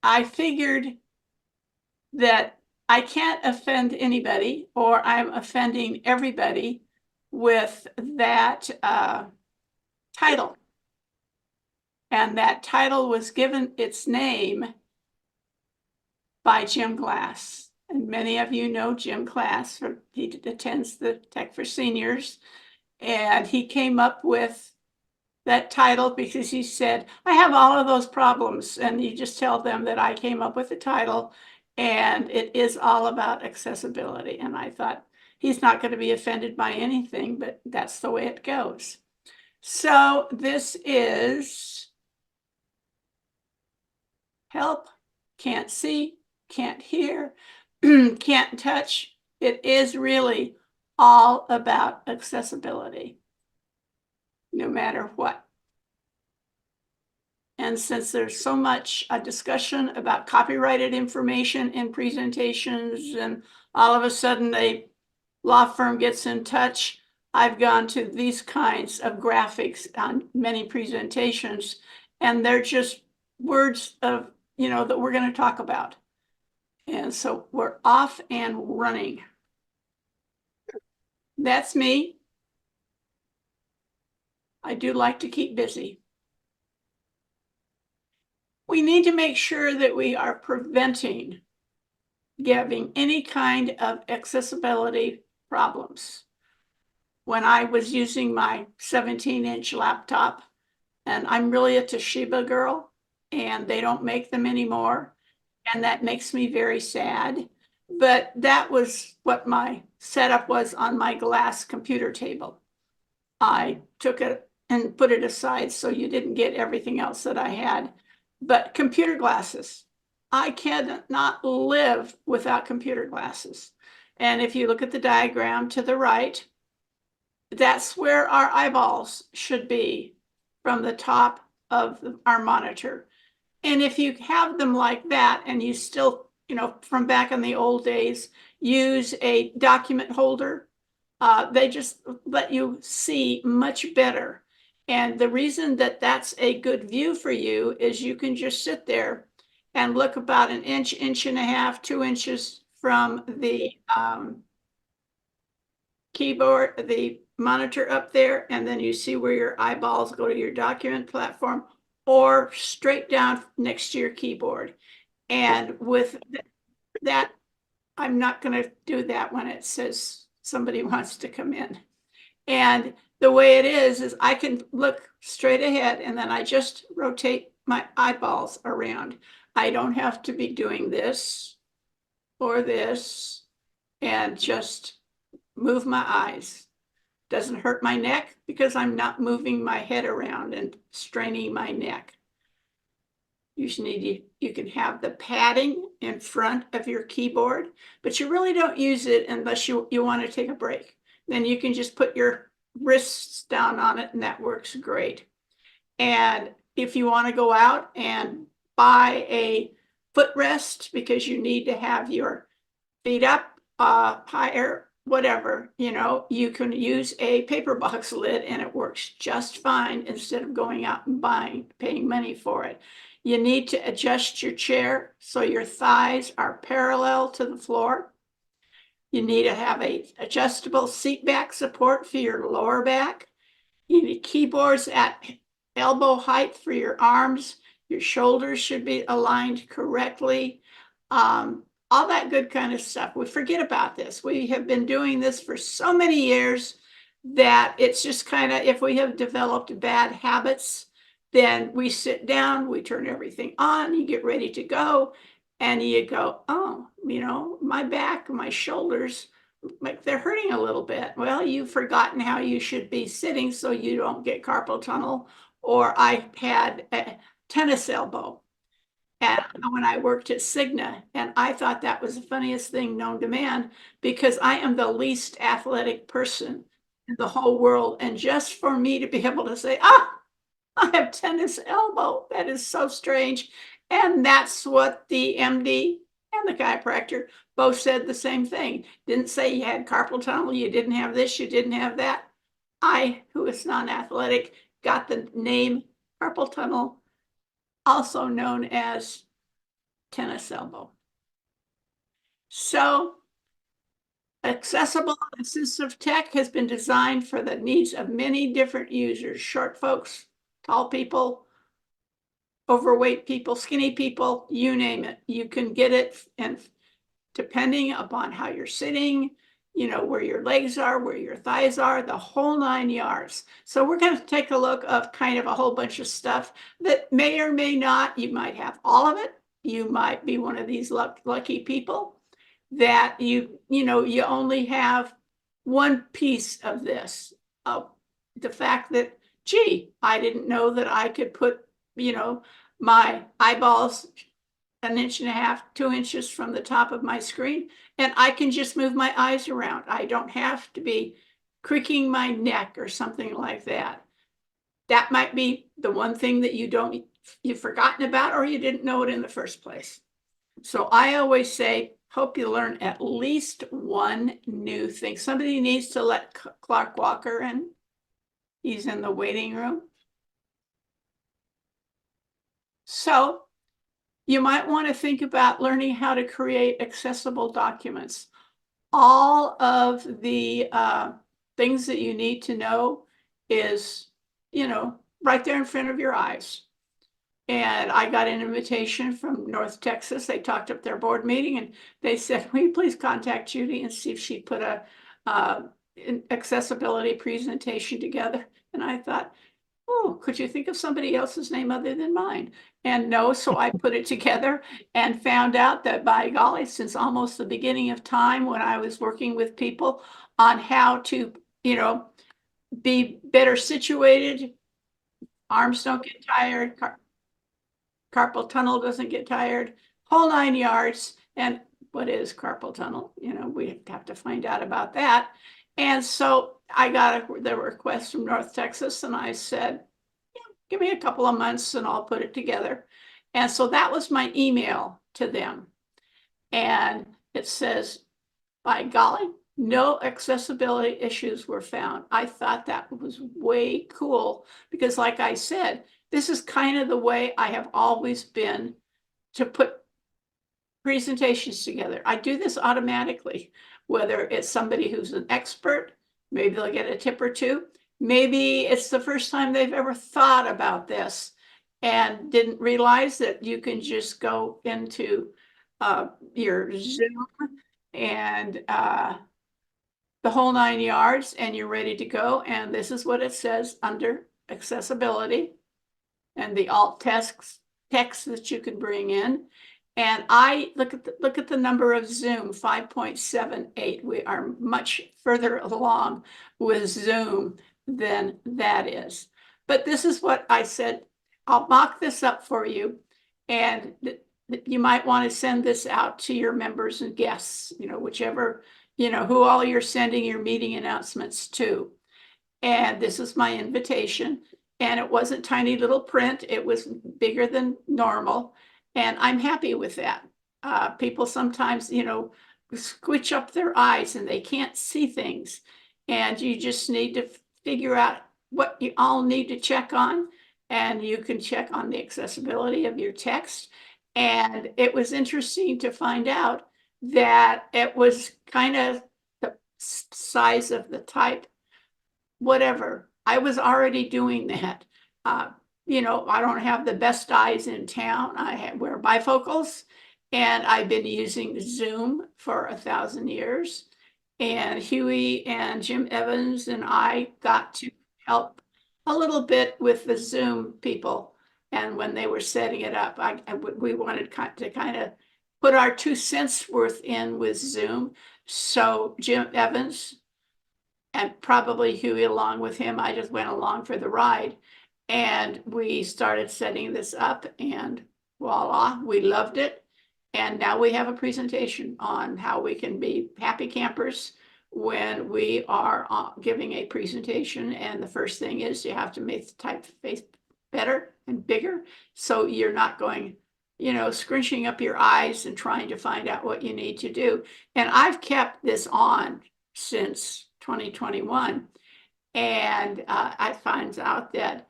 I figured that I can't offend anybody, or I'm offending everybody with that title. And that title was given its name by Jim Glass. And many of you know Jim Glass. He attends the Tech for Seniors. And he came up with that title because he said, I have all of those problems. And you just tell them that I came up with the title and it is all about accessibility. And I thought, he's not going to be offended by anything, but that's the way it goes. So this is help, can't see, can't hear, can't touch. It is really all about accessibility, no matter what. And since there's so much discussion about copyrighted information in presentations, and all of a sudden a law firm gets in touch, I've gone to these kinds of graphics on many presentations, and they're just words of, that we're going to talk about. And so we're off and running. That's me. I do like to keep busy. We need to make sure that we are preventing having any kind of accessibility problems. When I was using my 17-inch laptop, and I'm really a Toshiba girl, and they don't make them anymore, and that makes me very sad. But that was what my setup was on my glass computer table. I took it and put it aside so you didn't get everything else that I had. But computer glasses, I cannot live without computer glasses. And if you look at the diagram to the right, that's where our eyeballs should be from the top of our monitor. And if you have them like that and you still, from back in the old days, use a document holder, they just let you see much better. And the reason that that's a good view for you is you can just sit there and look about an inch, inch and a half, 2 inches from the keyboard, the monitor up there, and then you see where your eyeballs go to your document platform, or straight down next to your keyboard. And with that, I'm not going to do that when it says somebody wants to come in. And the way it is I can look straight ahead, and then I just rotate my eyeballs around. I don't have to be doing this or this and just move my eyes. Doesn't hurt my neck because I'm not moving my head around and straining my neck. Usually you can have the padding in front of your keyboard, but you really don't use it unless you want to take a break. Then you can just put your wrists down on it, and that works great. And if you want to go out and buy a footrest because you need to have your feet up higher, whatever, you can use a paper box lid and it works just fine instead of going out and paying money for it. You need to adjust your chair so your thighs are parallel to the floor. You need to have a adjustable seat back support for your lower back. You need keyboards at elbow height for your arms. Your shoulders should be aligned correctly. All that good kind of stuff. We forget about this. We have been doing this for so many years that it's just kind of, if we have developed bad habits, then we sit down, we turn everything on, you get ready to go, and you go, oh, my back, my shoulders, like they're hurting a little bit. Well, you've forgotten how you should be sitting so you don't get carpal tunnel. Or I had a tennis elbow. And when I worked at Cigna, and I thought that was the funniest thing known to man, because I am the least athletic person in the whole world. And just for me to be able to say, I have tennis elbow, that is so strange. And that's what the MD and the chiropractor both said the same thing. Didn't say you had carpal tunnel, you didn't have this, you didn't have that. I, who is non-athletic, got the name carpal tunnel, also known as tennis elbow. So accessible and assistive tech has been designed for the needs of many different users, short folks, tall people, overweight people, skinny people, you name it. You can get it, and depending upon how you're sitting, you know, where your legs are, where your thighs are, the whole 9 yards. So we're going to take a look of kind of a whole bunch of stuff that may or may not, you might have all of it. You might be one of these lucky people that you know, you only have one piece of this. The fact that, gee, I didn't know that I could put, you know, my eyeballs 1.5 inches, 2 inches from the top of my screen, and I can just move my eyes around. I don't have to be creaking my neck or something like that. That might be the one thing that you've forgotten about, or you didn't know it in the first place. So I always say, hope you learn at least one new thing. Somebody needs to let Clark Walker in. He's in the waiting room. So you might want to think about learning how to create accessible documents. All of the things that you need to know is, you know, right there in front of your eyes. And I got an invitation from North Texas. They talked up their board meeting and they said, will you please contact Judy and see if she'd put an accessibility presentation together? And I thought, oh, could you think of somebody else's name other than mine? And no, so I put it together and found out that, by golly, since almost the beginning of time when I was working with people on how to, you know, be better situated, arms don't get tired, carpal tunnel doesn't get tired, whole 9 yards. And what is carpal tunnel? You know, we have to find out about that. And so I got the request from North Texas, and I said, yeah, give me a couple of months and I'll put it together. And so that was my email to them. And it says, by golly, no accessibility issues were found. I thought that was way cool because, like I said, this is kind of the way I have always been to put presentations together. I do this automatically, whether it's somebody who's an expert, maybe they'll get a tip or two. Maybe it's the first time they've ever thought about this and didn't realize that you can just go into your Zoom and the whole 9 yards and you're ready to go. And this is what it says under accessibility and the alt text that you can bring in. And I look at the number of Zoom, 5.78. We are much further along with Zoom than that is. But this is what I said. I'll mock this up for you, and you might want to send this out to your members and guests, you know, whichever, you know, who all you're sending your meeting announcements to. And this is my invitation. And it wasn't tiny little print. It was bigger than normal. And I'm happy with that. People sometimes, you know, squinch up their eyes and they can't see things. And you just need to figure out what you all need to check on. And you can check on the accessibility of your text. And it was interesting to find out that it was kind of the size of the type, whatever. I was already doing that. You know, I don't have the best eyes in town. I wear bifocals, and I've been using Zoom for 1,000 years. And Huey and Jim Evans and I got to help a little bit with the Zoom people. And when they were setting it up, we wanted to kind of put our 2 cents worth in with Zoom. So Jim Evans and probably Huey along with him, I just went along for the ride. And we started setting this up, and voila, we loved it. And now we have a presentation on how we can be happy campers when we are giving a presentation. And the first thing is you have to make the typeface better and bigger, so you're not going, you know, scrunching up your eyes and trying to find out what you need to do. And I've kept this on since 2021. And I find out that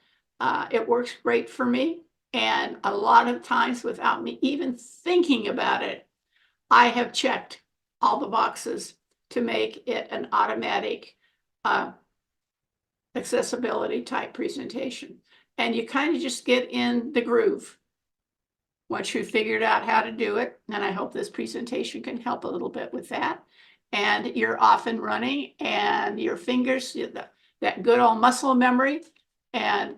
it works great for me. And a lot of times, without me even thinking about it, I have checked all the boxes to make it an automatic accessibility type presentation. And you kind of just get in the groove once you've figured out how to do it. And I hope this presentation can help a little bit with that. And you're off and running, and your fingers, that good old muscle memory, and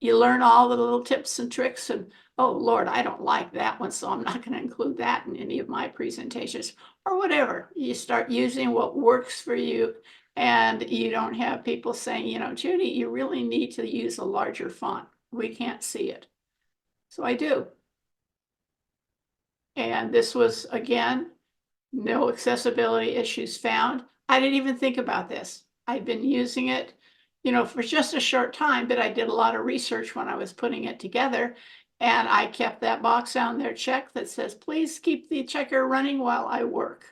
you learn all the little tips and tricks. And oh Lord, I don't like that one, so I'm not going to include that in any of my presentations, or whatever. You start using what works for you, and you don't have people saying, you know, Judy, you really need to use a larger font. We can't see it. So I do. And this was, again, no accessibility issues found. I didn't even think about this. I'd been using it, you know, for just a short time, but I did a lot of research when I was putting it together. And I kept that box down there checked that says, please keep the checker running while I work.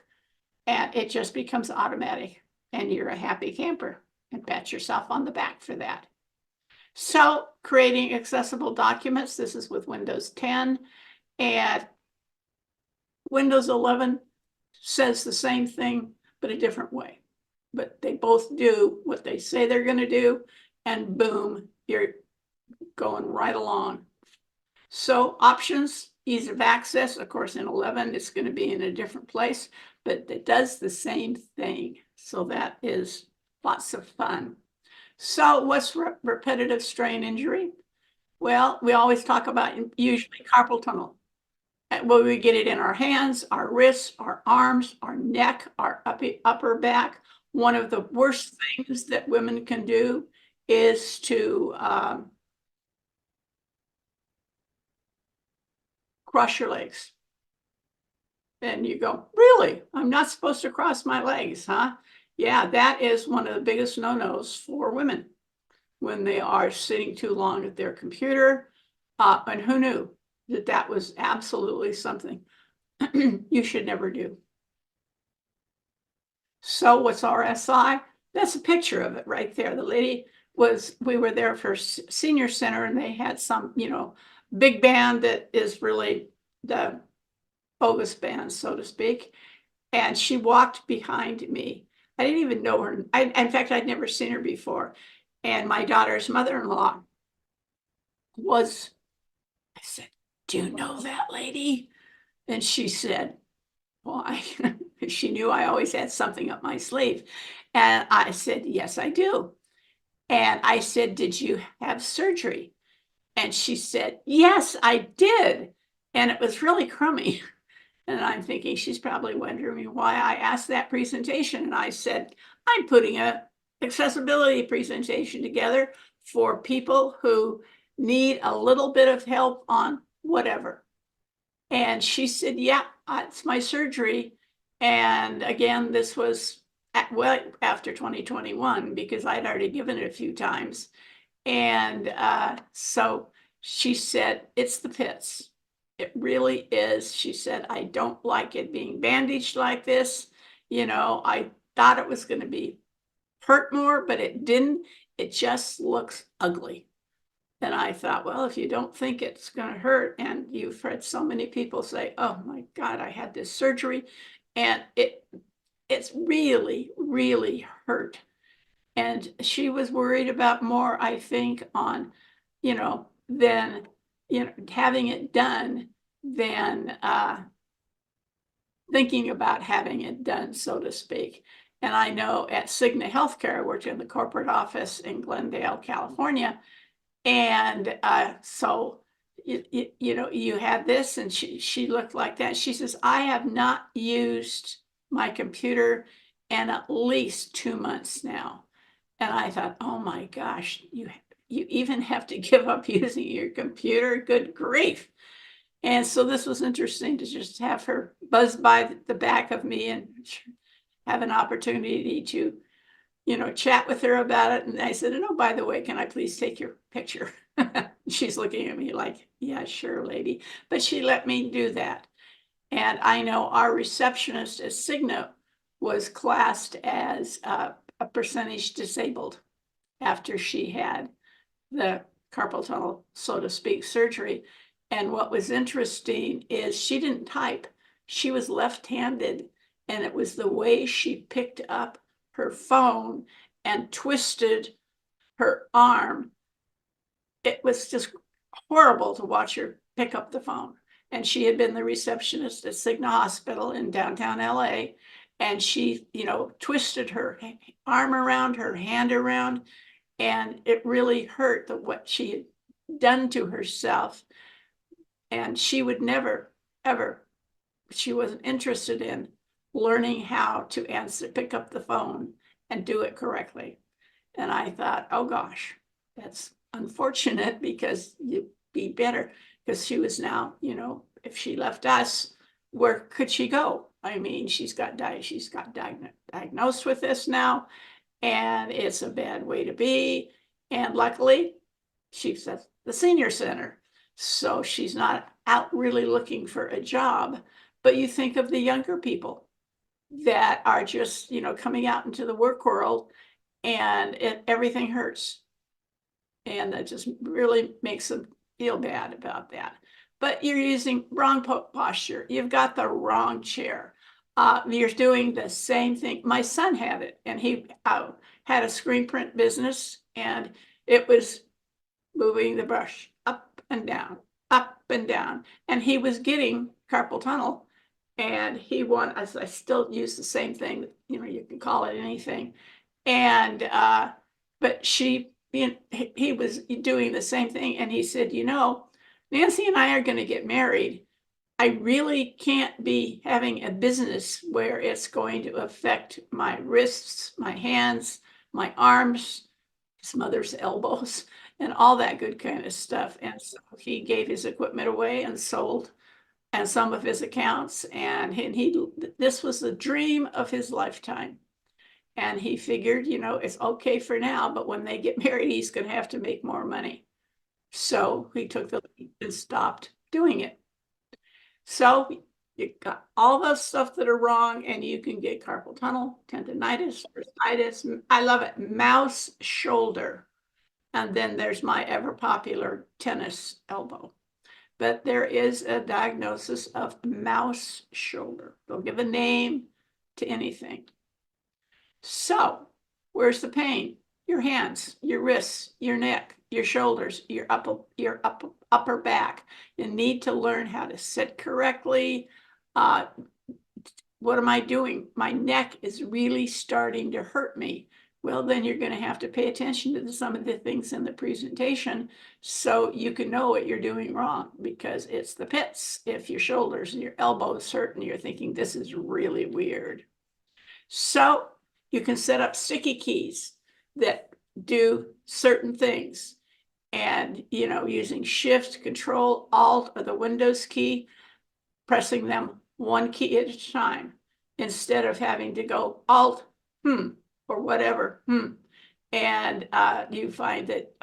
And it just becomes automatic, and you're a happy camper, and pat yourself on the back for that. So creating accessible documents, this is with Windows 10, and Windows 11 says the same thing, but a different way. But they both do what they say they're going to do, and boom, you're going right along. So options, ease of access, of course, in 11, it's going to be in a different place, but it does the same thing. So that is lots of fun. So what's repetitive strain injury? Well, we always talk about usually carpal tunnel. Well, we get it in our hands, our wrists, our arms, our neck, our upper back. One of the worst things that women can do is to cross your legs. And you go, really? I'm not supposed to cross my legs, huh? Yeah, that is one of the biggest no-nos for women when they are sitting too long at their computer. And who knew that that was absolutely something you should never do. So what's RSI? That's a picture of it right there. The lady we were there for senior center, and they had some, you know, big band that is really the bogus band, so to speak. And she walked behind me. I didn't even know her. In fact, I'd never seen her before. And my daughter's mother-in-law was, I said, do you know that lady? And she said, why? She knew I always had something up my sleeve. And I said, yes, I do. And I said, did you have surgery? And she said, yes, I did. And it was really crummy. And I'm thinking she's probably wondering why I asked that presentation. And I said, I'm putting an accessibility presentation together for people who need a little bit of help on whatever. And she said, yeah, it's my surgery. And again, this was well after 2021, because I'd already given it a few times. And so she said, it's the pits. It really is. She said, I don't like it being bandaged like this. You know, I thought it was going to be hurt more, but it didn't. It just looks ugly. And I thought, well, if you don't think it's going to hurt, and you've heard so many people say, oh my God, I had this surgery, and it's really, really hurt. And she was worried about more, I think, on, you know, than, you know, having it done than thinking about having it done, so to speak. And I know at Cigna Healthcare, I worked in the corporate office in Glendale, California. And so, you know, you had this, and she looked like that. She says, I have not used my computer in at least 2 months now. And I thought, oh my gosh, you even have to give up using your computer? Good grief. And so this was interesting to just have her buzz by the back of me and have an opportunity to, you know, chat with her about it. And I said, oh, by the way, can I please take your picture? She's looking at me like, yeah, sure, lady. But she let me do that. And I know our receptionist at Cigna was classed as a percentage disabled after she had the carpal tunnel, so to speak, surgery. And what was interesting is she didn't type. She was left-handed, and it was the way she picked up her phone and twisted her arm. It was just horrible to watch her pick up the phone. And she had been the receptionist at Cigna Hospital in downtown LA. And she, twisted her arm around, her hand around, and it really hurt what she had done to herself. And she would never, ever, she wasn't interested in learning how to pick up the phone and do it correctly. And I thought, oh gosh, that's unfortunate, because you'd be better, because she was now, if she left us, where could she go? I mean, she's got diagnosed with this now, and it's a bad way to be. And luckily, she's at the senior center, so she's not out really looking for a job. But you think of the younger people that are just, coming out into the work world, and everything hurts. And that just really makes them feel bad about that. But you're using wrong posture. You've got the wrong chair. You're doing the same thing. My son had it, and he had a screen print business, and it was moving the brush up and down, up and down. And he was getting carpal tunnel, and I still use the same thing, you can call it anything. And, but he was doing the same thing. And he said, Nancy and I are going to get married. I really can't be having a business where it's going to affect my wrists, my hands, my arms, his mother's elbows, and all that good kind of stuff. And so he gave his equipment away and sold and some of his accounts. And this was the dream of his lifetime. And he figured, it's okay for now, but when they get married, he's going to have to make more money. So he took the leap and stopped doing it. So you got all the stuff that are wrong, and you can get carpal tunnel, tendonitis, bursitis. I love it. Mouse shoulder. And then there's my ever popular tennis elbow. But there is a diagnosis of mouse shoulder. They'll give a name to anything. So where's the pain? Your hands, your wrists, your neck, your shoulders, your upper back. You need to learn how to sit correctly. What am I doing? My neck is really starting to hurt me. Well, then you're going to have to pay attention to some of the things in the presentation so you can know what you're doing wrong, because it's the pits. If your shoulders and your elbows hurt and you're thinking, this is really weird. So you can set up sticky keys that do certain things, and, using Shift, Control, Alt, or the Windows key, pressing them one key at a time instead of having to go Alt, or whatever, and you find that,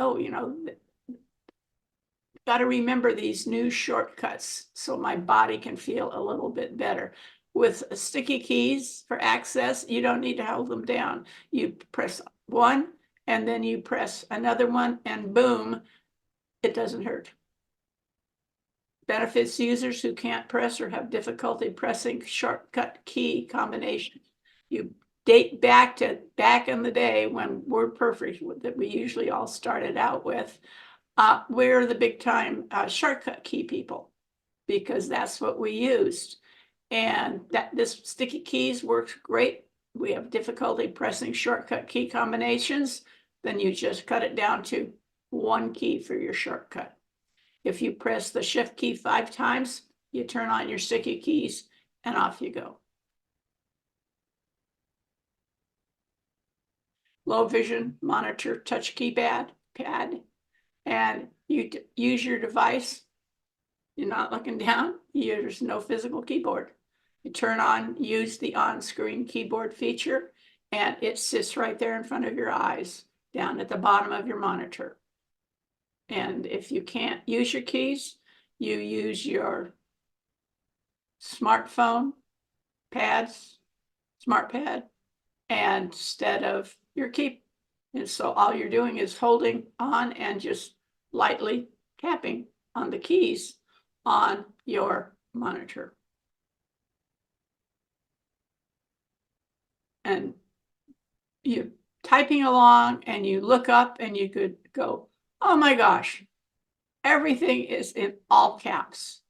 got to remember these new shortcuts so my body can feel a little bit better. With sticky keys for access, you don't need to hold them down. You press one, and then you press another one, and boom, it doesn't hurt. Benefits users who can't press or have difficulty pressing shortcut key combinations. You date back in the day when WordPerfect that we usually all started out with. We're the big time shortcut key people, because that's what we used. And this sticky keys works great. We have difficulty pressing shortcut key combinations, then you just cut it down to one key for your shortcut. If you press the Shift key 5 times, you turn on your sticky keys and off you go. Low vision monitor touch keypad pad, and you use your device. You're not looking down. There's no physical keyboard. You use the on-screen keyboard feature, and it sits right there in front of your eyes, down at the bottom of your monitor. And if you can't use your keys, you use your smartphone smart pad, instead of your key. And so all you're doing is holding on and just lightly tapping on the keys on your monitor. And you're typing along and you look up and you could go, oh my gosh, everything is in all caps.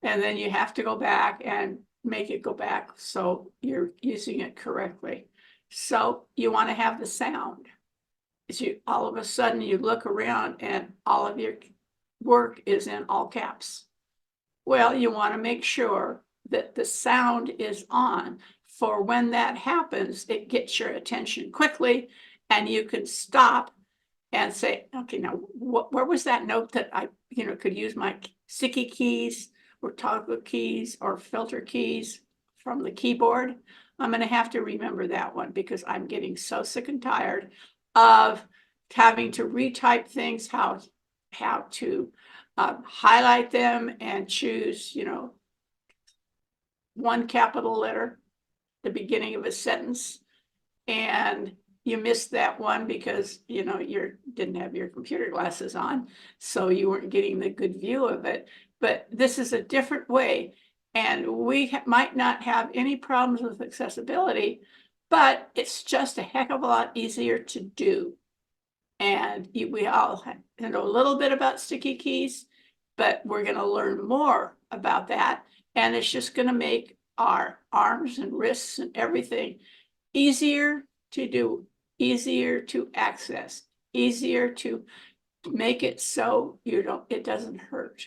And then you have to go back and make it go back so you're using it correctly. So you want to have the sound. You all of a sudden you look around and all of your work is in all caps. Well, you want to make sure that the sound is on, for when that happens, it gets your attention quickly and you can stop and say, okay, now where was that note that I could use my sticky keys or toggle keys or filter keys from the keyboard? I'm going to have to remember that one, because I'm getting so sick and tired of having to retype things, how to highlight them and choose, one capital letter, the beginning of a sentence, and you missed that one because you didn't have your computer glasses on, so you weren't getting the good view of it. But this is a different way, and we might not have any problems with accessibility, but it's just a heck of a lot easier to do. And we all know a little bit about sticky keys, but we're going to learn more about that. And it's just going to make our arms and wrists and everything easier to do, easier to access, easier to make it so it doesn't hurt.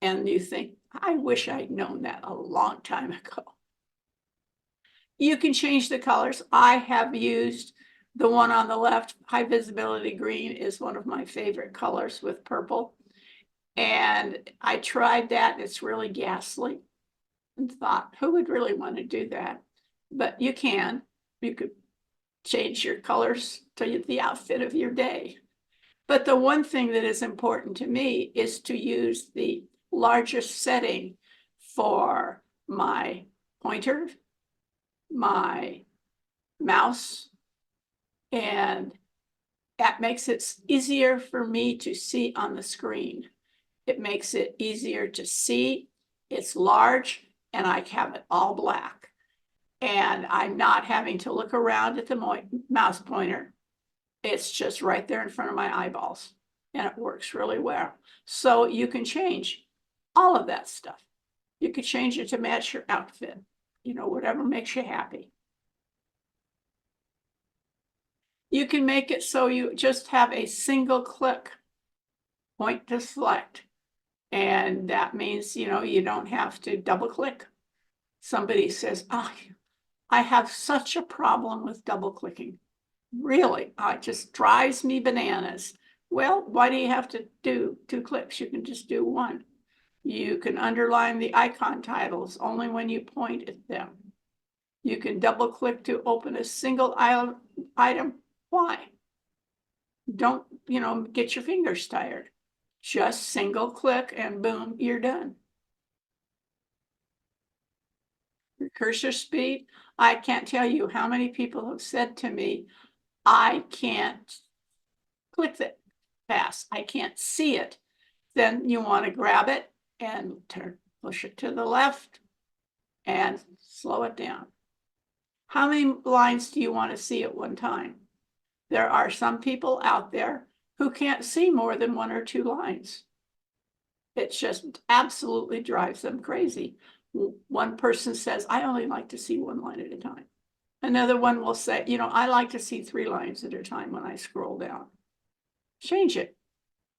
And you think, I wish I'd known that a long time ago. You can change the colors. I have used the one on the left. High visibility green is one of my favorite colors with purple. And I tried that. It's really ghastly, and thought, who would really want to do that? But you can. You could change your colors to the outfit of your day. But the one thing that is important to me is to use the largest setting for my pointer, my mouse, and that makes it easier for me to see on the screen. It makes it easier to see. It's large and I have it all black. And I'm not having to look around at the mouse pointer. It's just right there in front of my eyeballs, and it works really well. So you can change all of that stuff. You could change it to match your outfit, whatever makes you happy. You can make it so you just have a single click point to select. And that means, you don't have to double click. Somebody says, oh, I have such a problem with double clicking. Really, it just drives me bananas. Well, why do you have to do 2 clicks? You can just do 1. You can underline the icon titles only when you point at them. You can double click to open a single item. Why? Don't, get your fingers tired. Just single click and boom, you're done. Your cursor speed, I can't tell you how many people have said to me, I can't click that fast. I can't see it. Then you want to grab it and push it to the left and slow it down. How many lines do you want to see at one time? There are some people out there who can't see more than 1 or 2 lines. It just absolutely drives them crazy. One person says, I only like to see 1 line at a time. Another one will say, I like to see 3 lines at a time when I scroll down. Change it.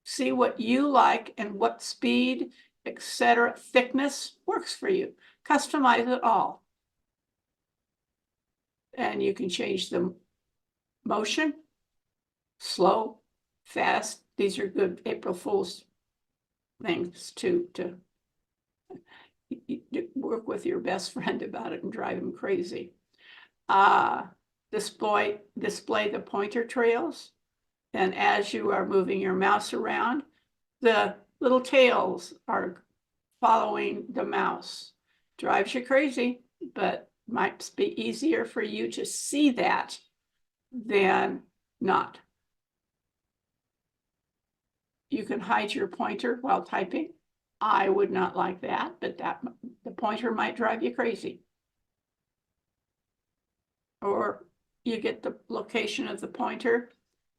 See what you like and what speed, etc., thickness works for you. Customize it all. And you can change the motion, slow, fast. These are good April Fool's things to work with your best friend about it and drive him crazy. Display the pointer trails. And as you are moving your mouse around, the little tails are following the mouse. Drives you crazy, but might be easier for you to see that than not. You can hide your pointer while typing. I would not like that, but the pointer might drive you crazy. Or you get the location of the pointer,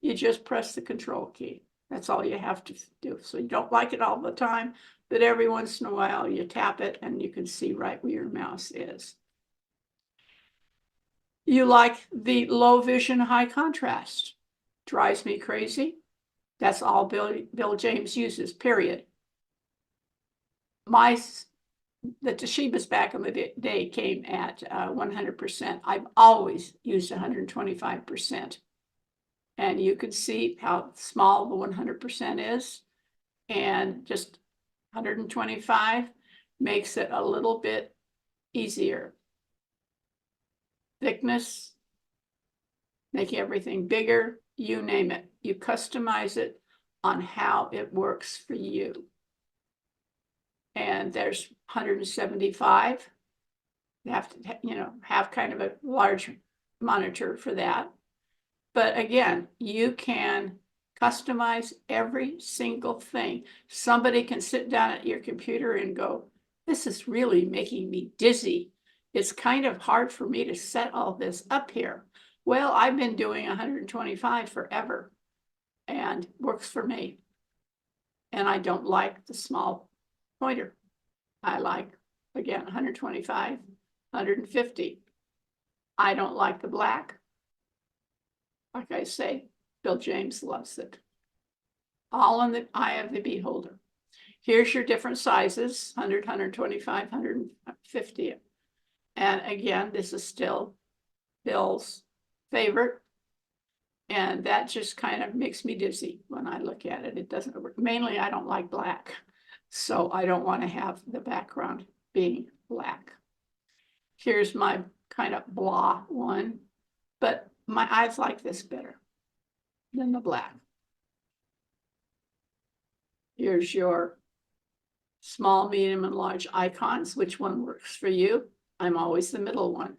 you just press the control key. That's all you have to do. So you don't like it all the time, but every once in a while you tap it and you can see right where your mouse is. You like the low vision, high contrast. Drives me crazy. That's all Bill James uses, period. The Toshibas back in the day came at 100%. I've always used 125%. And you can see how small the 100% is. And just 125 makes it a little bit easier. Thickness, making everything bigger, you name it. You customize it on how it works for you. And there's 175. You have to, have kind of a large monitor for that. But again, you can customize every single thing. Somebody can sit down at your computer and go, this is really making me dizzy. It's kind of hard for me to set all this up here. Well, I've been doing 125 forever and works for me. And I don't like the small pointer. I like, again, 125, 150. I don't like the black. Like I say, Bill James loves it. All in the eye of the beholder. Here's your different sizes, 100, 125, 150. And again, this is still Bill's favorite. And that just kind of makes me dizzy when I look at it. It doesn't work. Mainly, I don't like black. So I don't want to have the background being black. Here's my kind of blah one. But my eyes like this better than the black. Here's your small, medium, and large icons. Which one works for you? I'm always the middle one.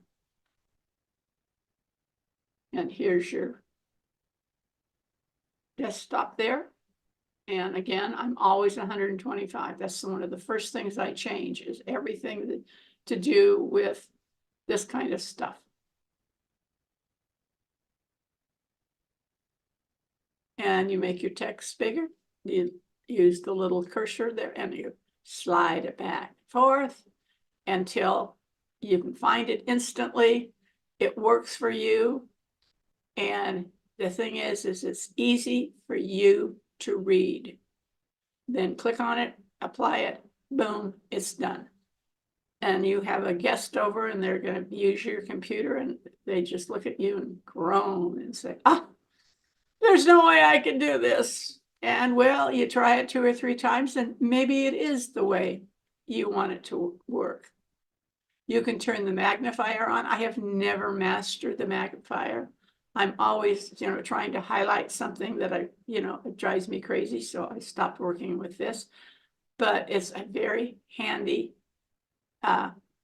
And here's your desktop there. And again, I'm always 125. That's one of the first things I change, is everything to do with this kind of stuff. And you make your text bigger. You use the little cursor there and you slide it back and forth until you can find it instantly. It works for you. And the thing is it's easy for you to read. Then click on it, apply it, boom, it's done. And you have a guest over and they're going to use your computer and they just look at you and groan and say, there's no way I can do this. And well, you try it 2 or 3 times and maybe it is the way you want it to work. You can turn the magnifier on. I have never mastered the magnifier. I'm always, trying to highlight something that it drives me crazy. So I stopped working with this, but it's a very handy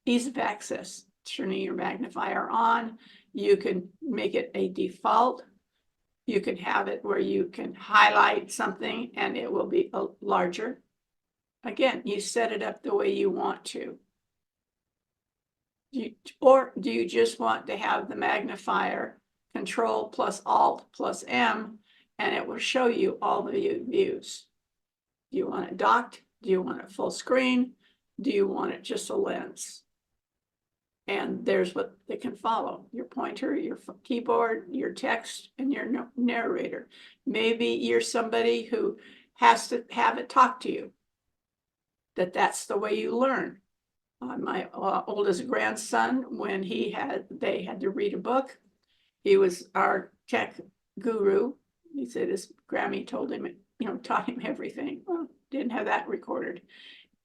ease of access. Turning your magnifier on, you can make it a default. You can have it where you can highlight something and it will be larger. Again, you set it up the way you want to. Or do you just want to have the magnifier Control plus Alt plus M, and it will show you all the views? Do you want it docked? Do you want it full screen? Do you want it just a lens? And there's what they can follow: your pointer, your keyboard, your text, and your narrator. Maybe you're somebody who has to have it talk to you. That's the way you learn. My oldest grandson, when they had to read a book, he was our tech guru. He said his Grammy told him, taught him everything. Well, didn't have that recorded.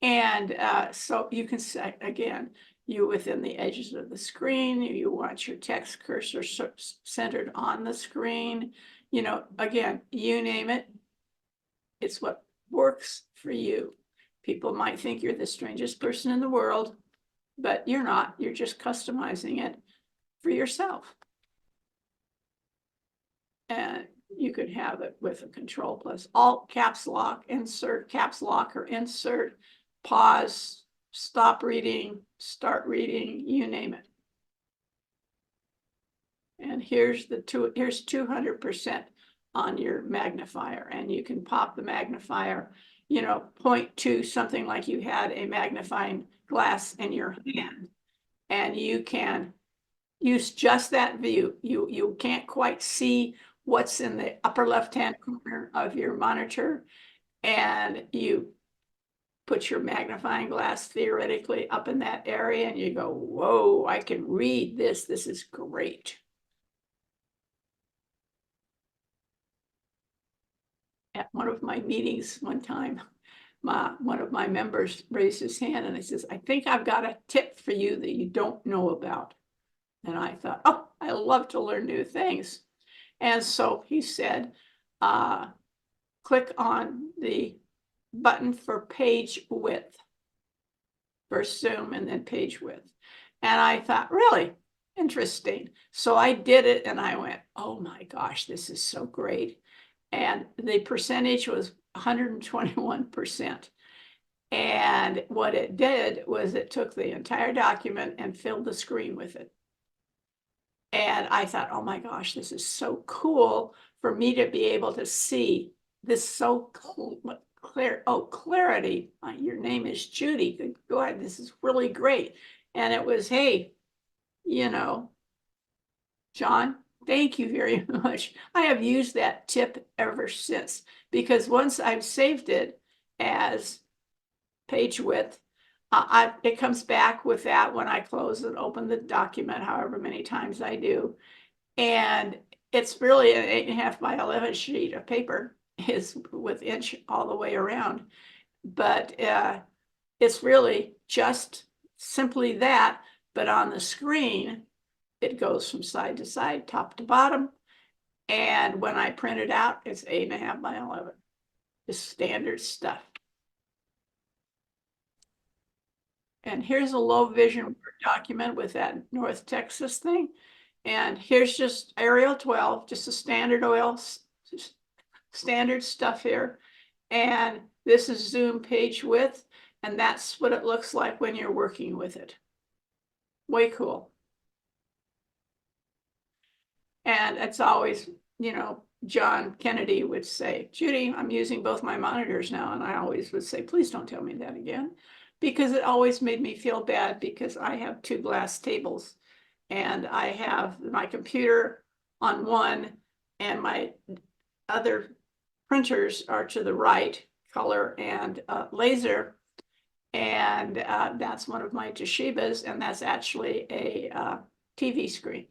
And so you can say, again, you within the edges of the screen, you want your text cursor centered on the screen. Again, you name it. It's what works for you. People might think you're the strangest person in the world, but you're not. You're just customizing it for yourself. And you could have it with a Control plus Alt, caps lock, insert, caps lock, or insert, pause, stop reading, start reading, you name it. And here's 200% on your magnifier, and you can pop the magnifier, point to something like you had a magnifying glass in your hand, and you can use just that view. You can't quite see what's in the upper left-hand corner of your monitor, and you put your magnifying glass theoretically up in that area, and you go, whoa, I can read this. This is great. At one of my meetings one time, one of my members raised his hand and he says, I think I've got a tip for you that you don't know about. And I thought, oh, I love to learn new things. And so he said, click on the button for page width, first zoom and then page width. And I thought, really interesting. So I did it and I went, oh my gosh, this is so great. And the percentage was 121%. And what it did was it took the entire document and filled the screen with it. And I thought, oh my gosh, this is so cool for me to be able to see this so clear. Oh, clarity. Your name is Judy. Go ahead. This is really great. And it was, hey, John, thank you very much. I have used that tip ever since, because once I've saved it as page width, it comes back with that when I close and open the document, however many times I do. And it's really an 8.5 by 11 sheet of paper, is with inch all the way around. But it's really just simply that, but on the screen, it goes from side to side, top to bottom. And when I print it out, it's 8.5 by 11. It's standard stuff. And here's a low vision Word document with that North Texas thing. And here's just Arial 12, just a standard oil, standard stuff here. And this is zoom page width. And that's what it looks like when you're working with it. Way cool. And it's always, John Kennedy would say, Judy, I'm using both my monitors now. And I always would say, please don't tell me that again, because it always made me feel bad, because I have 2 glass tables and I have my computer on one and my other printers are to the right, color and laser. And that's one of my Toshibas, and that's actually a TV screen.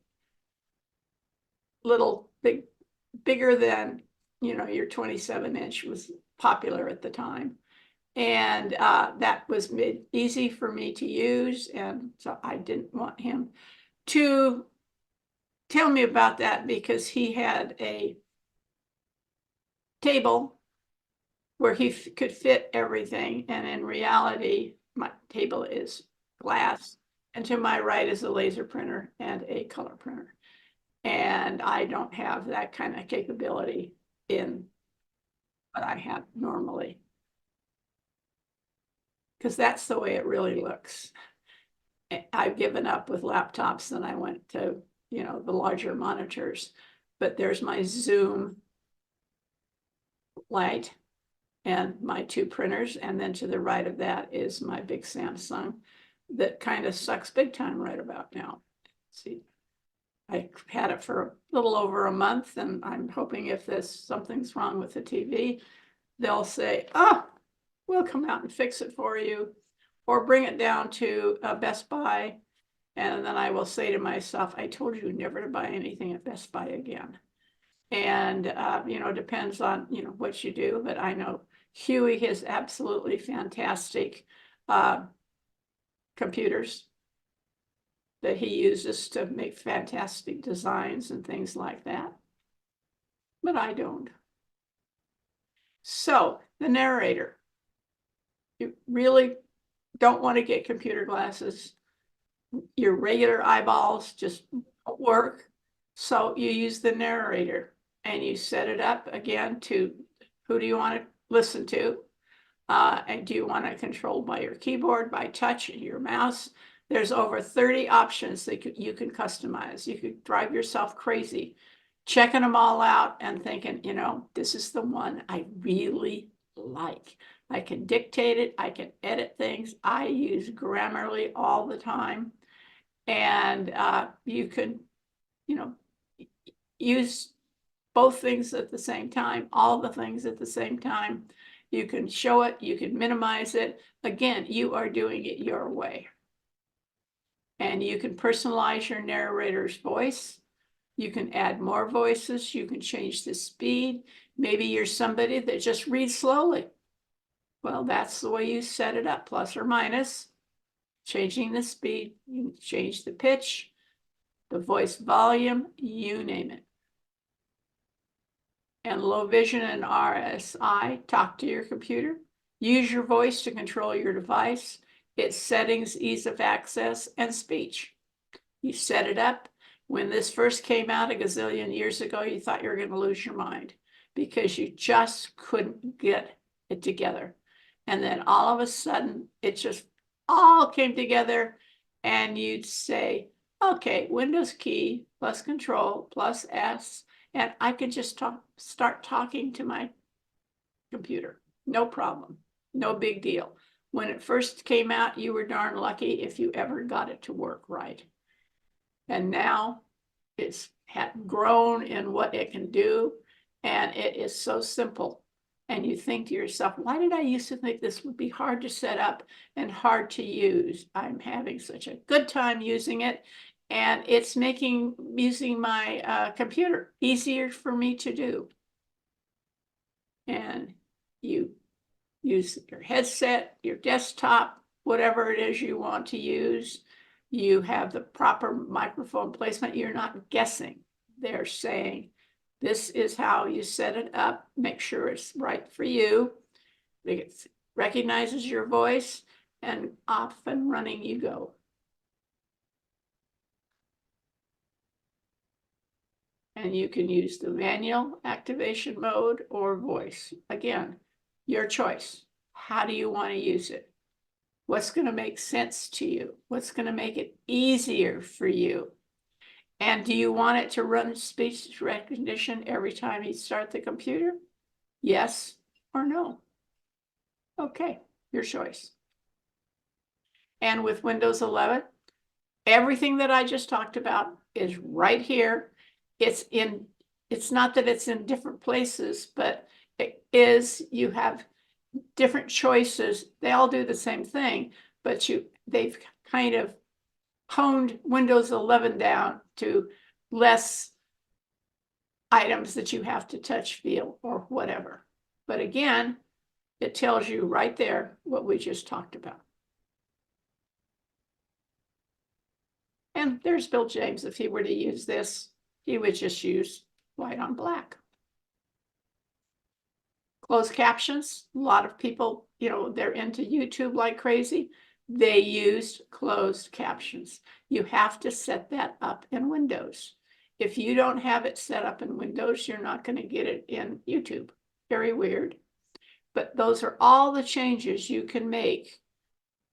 Bigger than, your 27-inch was popular at the time. And that was made easy for me to use. And so I didn't want him to tell me about that, because he had a table where he could fit everything. And in reality, my table is glass. And to my right is a laser printer and a color printer. And I don't have that kind of capability in what I have normally, because that's the way it really looks. I've given up with laptops and I went to, the larger monitors. But there's my Zoom light and my 2 printers. And then to the right of that is my big Samsung that kind of sucks big time right about now. Let's see. I had it for a little over a month, and I'm hoping if something's wrong with the TV, they'll say, oh, we'll come out and fix it for you, or bring it down to Best Buy. And then I will say to myself, I told you never to buy anything at Best Buy again. And, depends on, what you do. But I know Huey has absolutely fantastic computers that he uses to make fantastic designs and things like that. But I don't. So the narrator, you really don't want to get computer glasses. Your regular eyeballs just don't work. So you use the narrator. and you set it up again to who do you want to listen to? And do you want to control by your keyboard, by touch, and your mouse? There's over 30 options that you can customize. You could drive yourself crazy checking them all out and thinking, you know, this is the one I really like. I can dictate it. I can edit things. I use Grammarly all the time. And you can, you know, use both things at the same time, all the things at the same time. You can show it, you can minimize it. Again, you are doing it your way. And you can personalize your narrator's voice. You can add more voices. You can change the speed. Maybe you're somebody that just reads slowly. Well, that's the way you set it up, plus or minus. Changing the speed, you can change the pitch, the voice volume, you name it. And low vision and RSI, talk to your computer. Use your voice to control your device, its settings, ease of access, and speech. You set it up. When this first came out a gazillion years ago, you thought you were going to lose your mind because you just couldn't get it together. And then all of a sudden, it just all came together, and you'd say, okay, Windows key plus Control plus S, and I could just start talking to my computer. No problem. No big deal. When it first came out, you were darn lucky if you ever got it to work right. And now it's grown in what it can do, and it is so simple. And you think to yourself, why did I used to think this would be hard to set up and hard to use? I'm having such a good time using it, and it's making using my computer easier for me to do. And you use your headset, your desktop, whatever it is you want to use. You have the proper microphone placement. You're not guessing. They're saying, this is how you set it up. Make sure it's right for you. It recognizes your voice, and off and running you go. And you can use the manual activation mode or voice. Again, your choice. How do you want to use it? What's going to make sense to you? What's going to make it easier for you? And do you want it to run speech recognition every time you start the computer? Yes or no? Okay, your choice. And with Windows 11, everything that I just talked about is right here. It's not that it's in different places, but it is, you have different choices. They all do the same thing, but they've kind of honed Windows 11 down to less items that you have to touch, feel, or whatever. But again, it tells you right there what we just talked about. And there's Bill James. If he were to use this, he would just use white on black. Closed captions. A lot of people, you know, they're into YouTube like crazy. They use closed captions. You have to set that up in Windows. If you don't have it set up in Windows, you're not going to get it in YouTube. Very weird. But those are all the changes you can make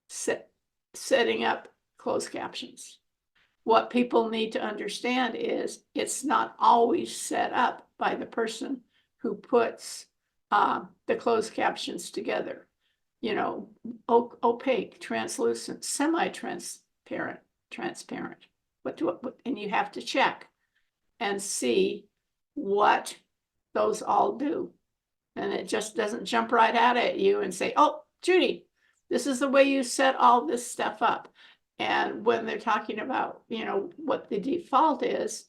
setting up closed captions. What people need to understand is it's not always set up by the person who puts the closed captions together. You know, opaque, translucent, semi-transparent, transparent. And you have to check and see what those all do. And it just doesn't jump right out at you and say, oh, Judy, this is the way you set all this stuff up. And when they're talking about, you know, what the default is,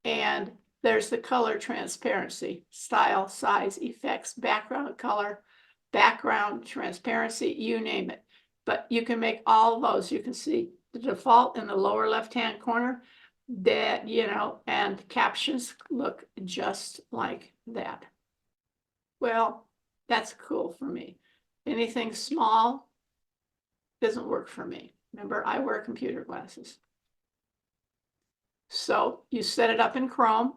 and there's the color transparency, style, size, effects, background color, background transparency, you name it. But you can make all those. You can see the default in the lower left-hand corner, that, you know, and captions look just like that. Well, that's cool for me. Anything small doesn't work for me. Remember, I wear computer glasses. So you set it up in Chrome.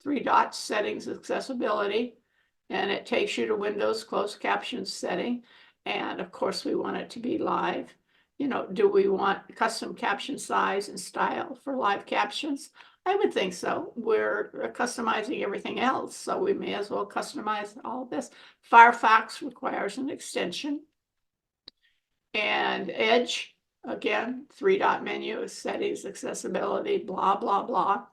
three dots, settings, accessibility, and it takes you to Windows closed captions setting. And of course, we want it to be live. You know, do we want custom caption size and style for live captions? I would think so. We're customizing everything else, so we may as well customize all of this. Firefox requires an extension. And Edge, again, three dot menu, settings, accessibility, blah, blah, blah.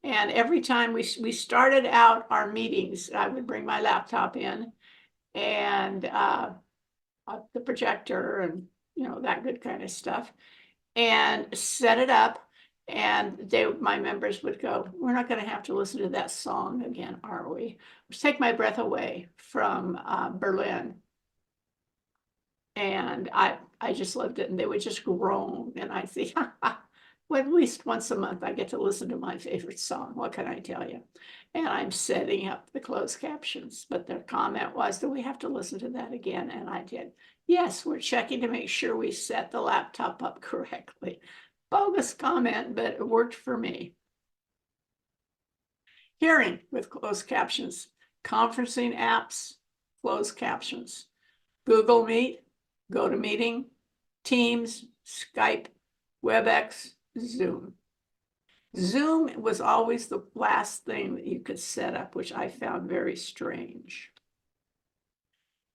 And every time we started out our meetings, I would bring my laptop in and the projector and, you know, that good kind of stuff, and set it up. And my members would go, we're not going to have to listen to that song again, are we? Take My Breath Away from Berlin. And I just loved it. And they would just groan. And I think, well, at least once a month, I get to listen to my favorite song. What can I tell you? And I'm setting up the closed captions. But their comment was, do we have to listen to that again? And I did. Yes, we're checking to make sure we set the laptop up correctly. Bogus comment, but it worked for me. Hearing with closed captions, conferencing apps, closed captions, Google Meet, GoToMeeting, Teams, Skype, WebEx, Zoom. Zoom was always the last thing that you could set up, which I found very strange.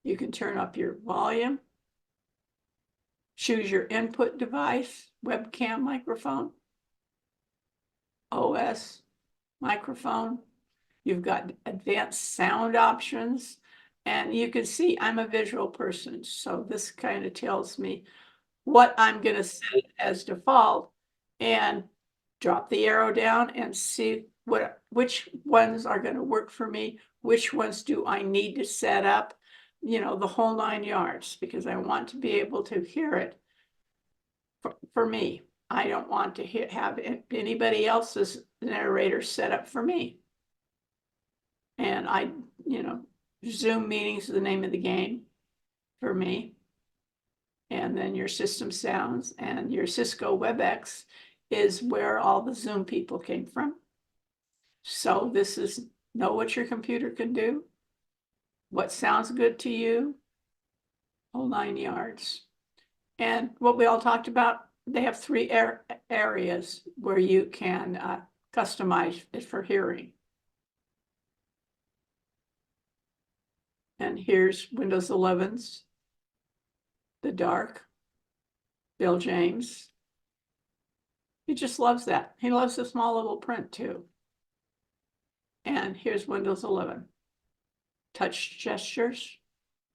You can turn up your volume, choose your input device, webcam, microphone, OS, microphone. You've got advanced sound options. And you can see I'm a visual person. So this kind of tells me what I'm going to set as default, and drop the arrow down and see which ones are going to work for me. Which ones do I need to set up? You know, the whole 9 yards, because I want to be able to hear it for me. I don't want to have anybody else's narrator set up for me. And you know, Zoom meetings is the name of the game for me. And then your system sounds, and your Cisco WebEx is where all the Zoom people came from. So this is know what your computer can do, what sounds good to you, whole 9 yards. And what we all talked about, they have 3 areas where you can customize it for hearing. And here's Windows 11's, the dark, Bill James. He just loves that. He loves the small little print too. And here's Windows 11. Touch gestures,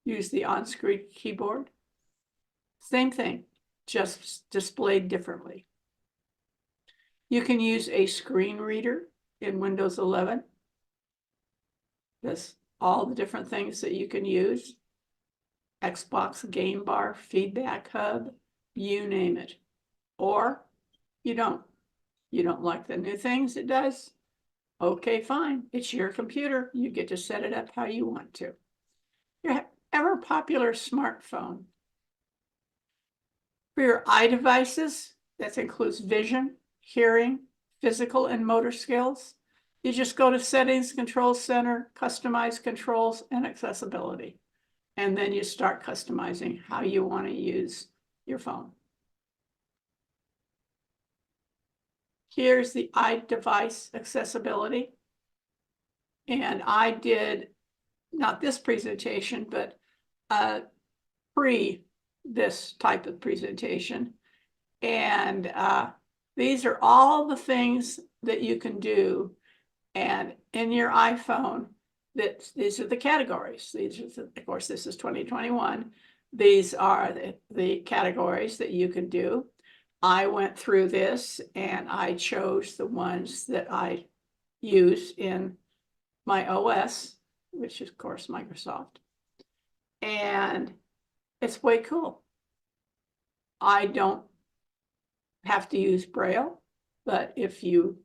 use the on-screen keyboard. Same thing, just displayed differently. You can use a screen reader in Windows 11. That's all the different things that you can use. Xbox Game Bar, Feedback Hub, you name it. Or you don't. You don't like the new things it does? Okay, fine. It's your computer. You get to set it up how you want to. Your ever popular smartphone. For your eye devices, that includes vision, hearing, physical and motor skills. You just go to Settings, Control Center, Customize Controls, and Accessibility. And then you start customizing how you want to use your phone. Here's the iDevice accessibility. And I did, not this presentation, but pre this type of presentation. And these are all the things that you can do. And in your iPhone, these are the categories. These are, of course, this is 2021. These are the categories that you can do. I went through this and I chose the ones that I use in my OS, which is, of course, Microsoft. And it's way cool. I don't have to use Braille, but if you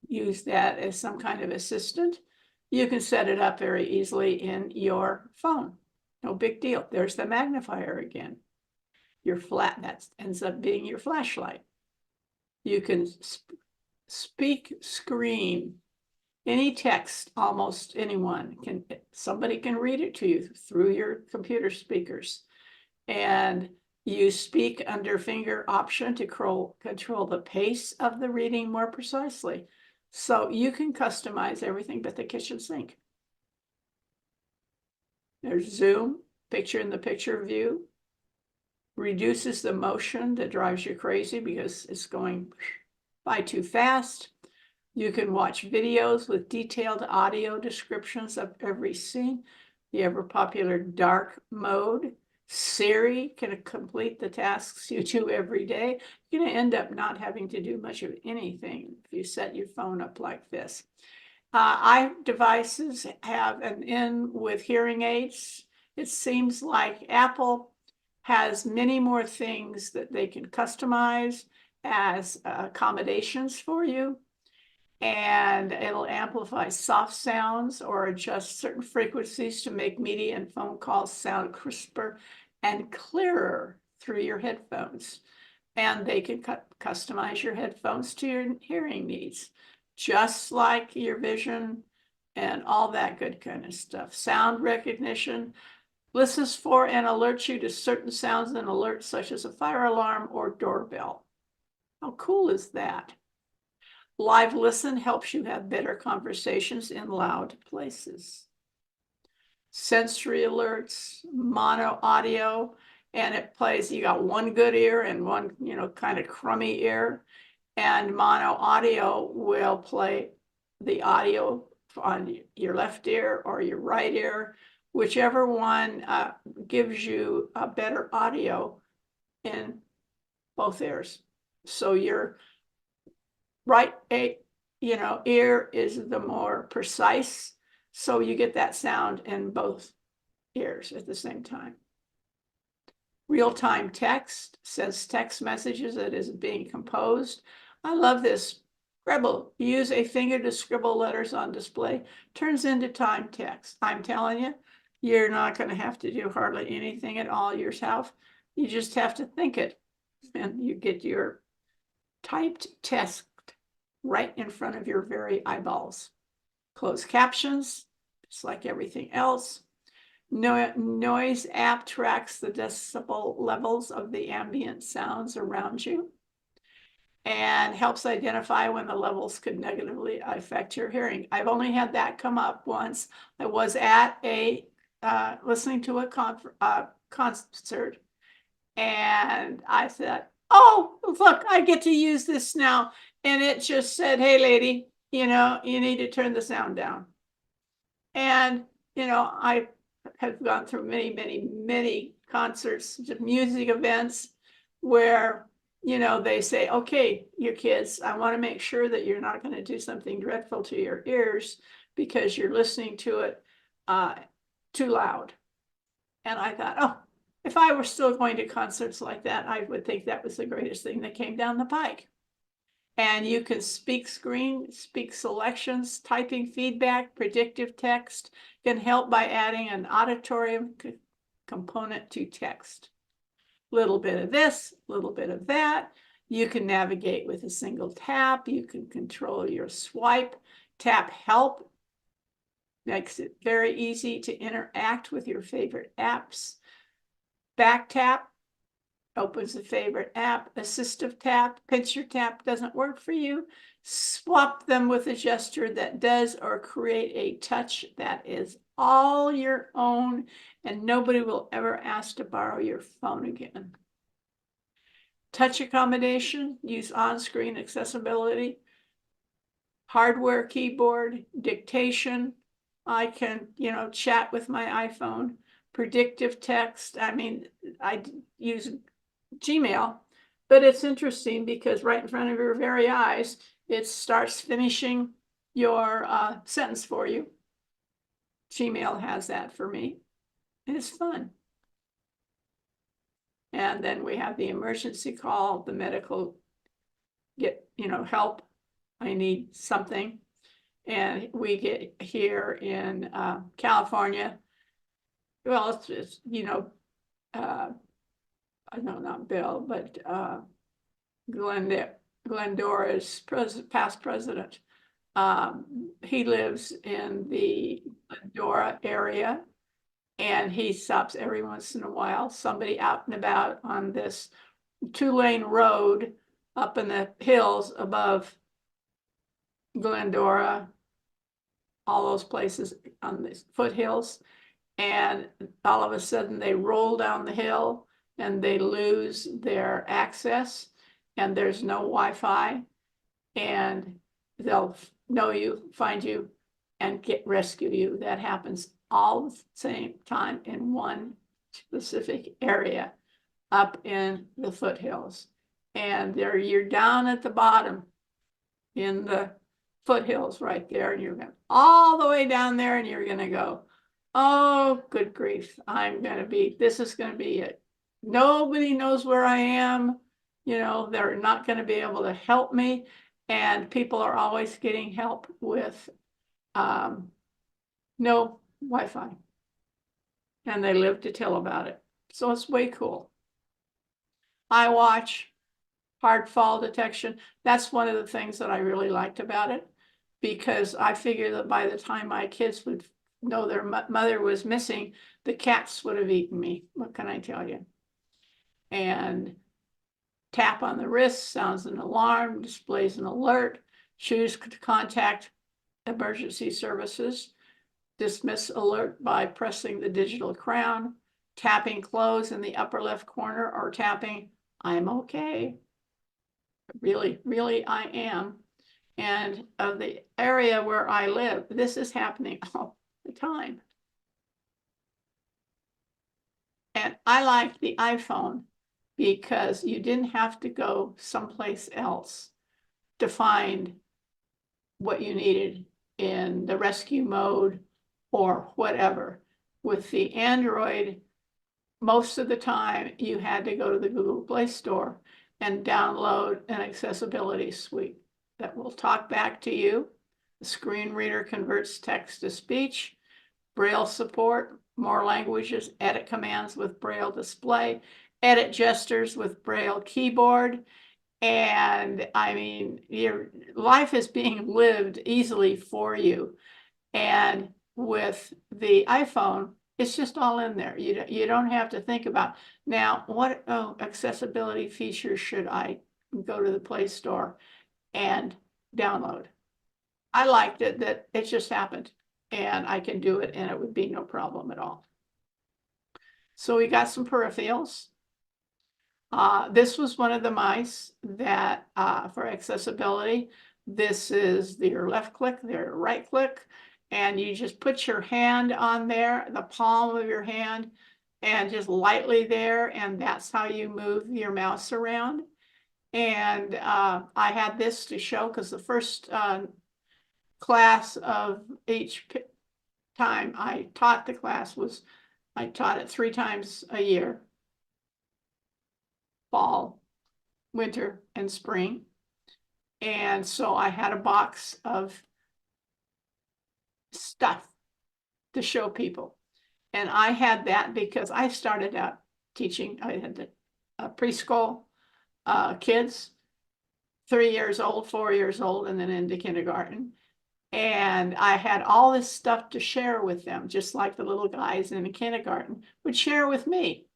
use that as some kind of assistant, you can set it up very easily in your phone. No big deal. There's the magnifier again. That ends up being your flashlight. You can speak screen Any text, almost anyone somebody can read it to you through your computer speakers. And you speak under finger option to control the pace of the reading more precisely. So you can customize everything but the kitchen sink. There's zoom, picture in the picture view, reduces the motion that drives you crazy because it's going by too fast. You can watch videos with detailed audio descriptions of every scene. The ever popular dark mode. Siri can complete the tasks you do every day. You're going to end up not having to do much of anything if you set your phone up like this. iDevices have an in with hearing aids. It seems like Apple has many more things that they can customize as accommodations for you. And it'll amplify soft sounds or adjust certain frequencies to make media and phone calls sound crisper and clearer through your headphones. And they can customize your headphones to your hearing needs, just like your vision and all that good kind of stuff. Sound recognition listens for and alerts you to certain sounds and alerts such as a fire alarm or doorbell. How cool is that? Live listen helps you have better conversations in loud places. Sensory alerts, mono audio, and it plays, you got one good ear and one, kind of crummy ear. And mono audio will play the audio on your left ear or your right ear, whichever one gives you a better audio in both ears. So your right ear is the more precise, so you get that sound in both ears at the same time. Real-time text sends text messages that is being composed. I love this. Scribble, use a finger to scribble letters on display, turns into time text. I'm telling you, you're not going to have to do hardly anything at all yourself. You just have to think it, and you get your typed text right in front of your very eyeballs. Closed captions, just like everything else. Noise app tracks the decibel levels of the ambient sounds around you and helps identify when the levels could negatively affect your hearing. I've only had that come up once. I was at listening to a concert, and I said, oh, look, I get to use this now. And it just said, hey, lady, you need to turn the sound down. And, I have gone through many, many, many concerts, music events where, they say, okay, you kids, I want to make sure that you're not going to do something dreadful to your ears because you're listening to it too loud. And I thought, oh, if I were still going to concerts like that, I would think that was the greatest thing that came down the pike. And you can speak selections, typing feedback, predictive text can help by adding an auditorium component to text. Little bit of this, little bit of that. You can navigate with a single tap. You can control your swipe. Tap help makes it very easy to interact with your favorite apps. Back tap opens a favorite app. Assistive tap, pincher tap doesn't work for you. Swap them with a gesture that does, or create a touch that is all your own, and nobody will ever ask to borrow your phone again. Touch accommodation, use on-screen accessibility. Hardware keyboard, dictation. I can, chat with my iPhone. Predictive text. I use Gmail, but it's interesting because right in front of your very eyes, it starts finishing your sentence for you. Gmail has that for me. It's fun. And then we have the emergency call, the medical help. I need something. And we get here in California. Well, it's no, not Bill, but Glendora's past president He lives in the Dora area, and he stops every once in a while, somebody out and about on this 2-lane road up in the hills above Glendora, all those places on the foothills. And all of a sudden they roll down the hill and they lose their access and there's no Wi-Fi, and they'll know you, find you, and rescue you. That happens all the same time in one specific area up in the foothills. And you're down at the bottom in the foothills right there, and you're going all the way down there, and you're going to go, oh, good grief, this is going to be it. Nobody knows where I am. They're not going to be able to help me. And people are always getting help with no Wi-Fi. And they live to tell about it. So it's way cool. iWatch, hard fall detection. That's one of the things that I really liked about it, because I figured that by the time my kids would know their mother was missing, the cats would have eaten me. What can I tell you? And tap on the wrist sounds an alarm, displays an alert, choose to contact emergency services, dismiss alert by pressing the digital crown, tapping close in the upper left corner, or tapping I'm okay. Really, really, I am. And of the area where I live, this is happening all the time. And I like the iPhone because you didn't have to go someplace else to find what you needed in the rescue mode or whatever. With the Android, most of the time you had to go to the Google Play Store and download an accessibility suite that will talk back to you. The screen reader converts text to speech, Braille support, more languages, edit commands with Braille display, edit gestures with Braille keyboard. And I mean, your life is being lived easily for you. And with the iPhone, it's just all in there. You don't have to think about, now, what accessibility features should I go to the Play Store and download? I liked it that it just happened and I can do it and it would be no problem at all. So we got some peripherals. This was one of the mice that for accessibility. This is your left click, their right click, and you just put your hand on there, the palm of your hand, and just lightly there, and that's how you move your mouse around. And I had this to show because the first class of each time I taught the class I taught it 3 times a year: fall, winter, and spring. And so I had a box of stuff to show people. And I had that because I started out teaching. I had the preschool kids, 3 years old, 4 years old, and then into kindergarten. And I had all this stuff to share with them, just like the little guys in the kindergarten would share with me.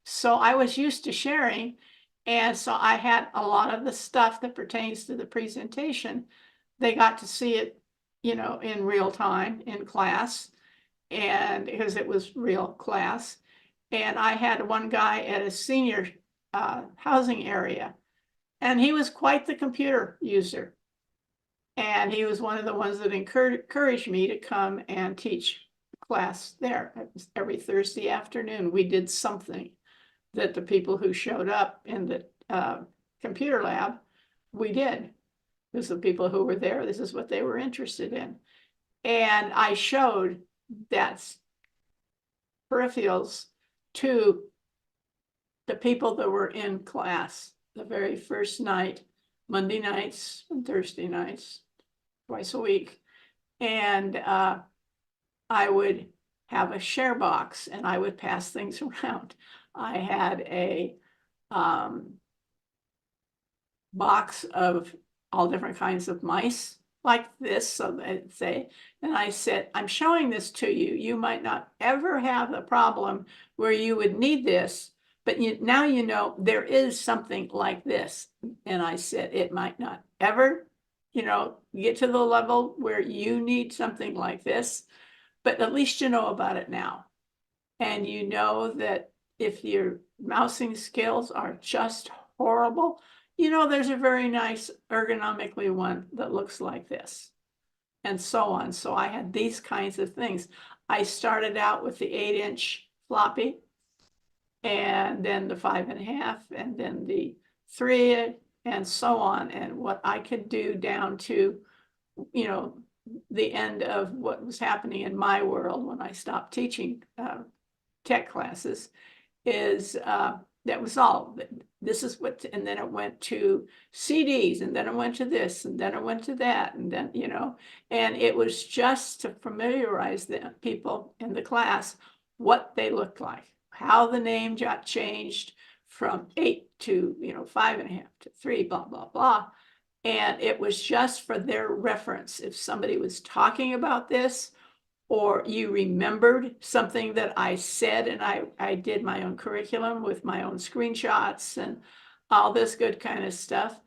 So I was used to sharing. And so I had a lot of the stuff that pertains to the presentation. They got to see it, in real time in class, and because it was real class. And I had one guy at a senior housing area, and he was quite the computer user. And he was one of the ones that encouraged me to come and teach class there. Every Thursday afternoon, we did something that the people who showed up in the computer lab, we did. Because the people who were there, this is what they were interested in. And I showed that peripherals to the people that were in class the very first night, Monday nights and Thursday nights, twice a week. And I would have a share box and I would pass things around. I had a box of all different kinds of mice like this, so they'd say, and I said, I'm showing this to you. You might not ever have a problem where you would need this, but now you know there is something like this. And I said, it might not ever, get to the level where you need something like this, but at least you know about it now. And you know that if your mousing skills are just horrible, there's a very nice ergonomically one that looks like this, and so on. So I had these kinds of things. I started out with the 8-inch floppy, and then the 5.5, and then the 3, and so on. And what I could do down to, the end of what was happening in my world when I stopped teaching tech classes is that was all. This is what, and then it went to CDs, and then it went to this, and then it went to that, and then, and it was just to familiarize the people in the class what they looked like, how the name got changed from 8 to, 5.5 to 3, blah, blah, blah. And it was just for their reference. If somebody was talking about this, or you remembered something that I said, and I did my own curriculum with my own screenshots and all this good kind of stuff,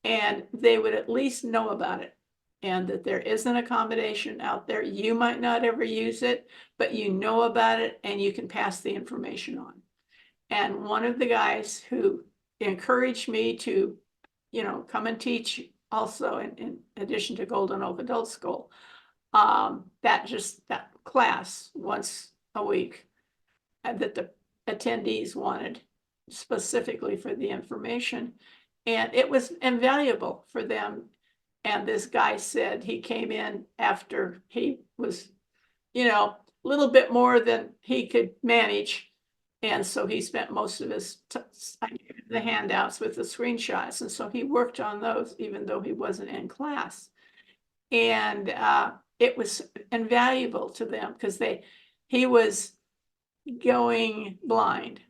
and they would at least know about it, and that there is an accommodation out there. You might not ever use it, but you know about it, and you can pass the information on. And one of the guys who encouraged me to, come and teach also in addition to Golden Oak Adult School, that class once a week that the attendees wanted specifically for the information, and it was invaluable for them. And this guy said he came in after he was, a little bit more than he could manage, and so he spent most of his I gave him the handouts with the screenshots, and so he worked on those even though he wasn't in class. And it was invaluable to them because he was going blind,